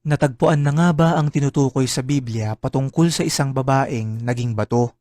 Natagpuan na nga ba ang tinutukoy sa Biblia patungkol sa isang babaeng naging bato?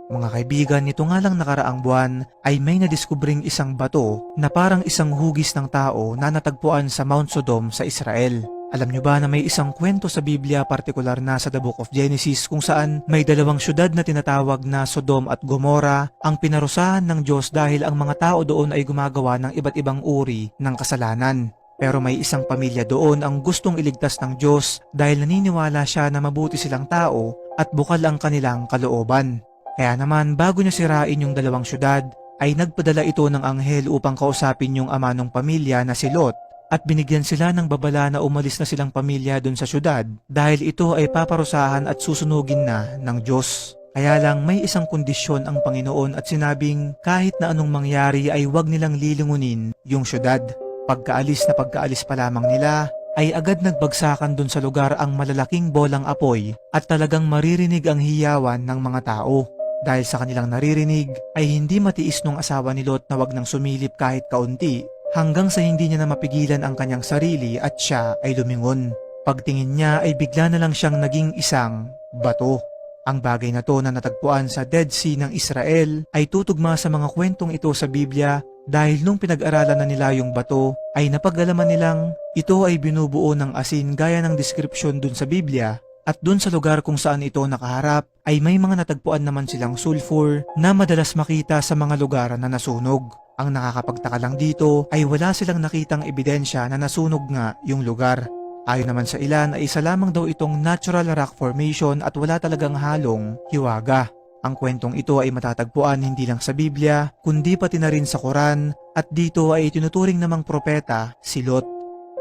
Mga kaibigan, nito nga lang nakaraang buwan ay may nadiskubring isang bato na parang isang hugis ng tao na natagpuan sa Mount Sodom sa Israel. Alam nyo ba na may isang kwento sa Biblia, partikular na sa The Book of Genesis, kung saan may dalawang syudad na tinatawag na Sodom at Gomora ang pinarusahan ng Diyos dahil ang mga tao doon ay gumagawa ng iba't ibang uri ng kasalanan. Pero may isang pamilya doon ang gustong iligtas ng Diyos dahil naniniwala siya na mabuti silang tao at bukal ang kanilang kalooban. Kaya naman bago niya sirain yung dalawang syudad, ay nagpadala ito ng anghel upang kausapin yung ama ng pamilya na si Lot at binigyan sila ng babala na umalis na silang pamilya doon sa syudad dahil ito ay paparusahan at susunugin na ng Diyos. Kaya lang may isang kondisyon ang Panginoon at sinabing kahit na anong mangyari ay huwag nilang lilingunin yung syudad. Pagkaalis pa lamang nila ay agad nagbagsakan dun sa lugar ang malalaking bolang apoy at talagang maririnig ang hiyawan ng mga tao. Dahil sa kanilang naririnig ay hindi matiis nung asawa ni Lot na wag nang sumilip kahit kaunti hanggang sa hindi niya na mapigilan ang kanyang sarili at siya ay lumingon. Pagtingin niya ay bigla na lang siyang naging isang bato. Ang bagay na to na natagpuan sa Dead Sea ng Israel ay tutugma sa mga kwentong ito sa Biblia dahil nung pinag-aralan na nila yung bato ay napag-alaman nilang ito ay binubuo ng asin gaya ng description dun sa Biblia at dun sa lugar kung saan ito nakaharap ay may mga natagpuan naman silang sulfur na madalas makita sa mga lugar na nasunog. Ang nakakapagtaka lang dito ay wala silang nakitang ebidensya na nasunog nga yung lugar. Ayon naman sa ilan ay isa lamang daw itong natural rock formation at wala talagang halong hiwaga. Ang kwentong ito ay matatagpuan hindi lang sa Biblia, kundi pati na rin sa Quran at dito ay tinuturing namang propeta si Lot.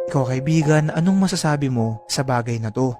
Ikaw kaibigan, anong masasabi mo sa bagay na to?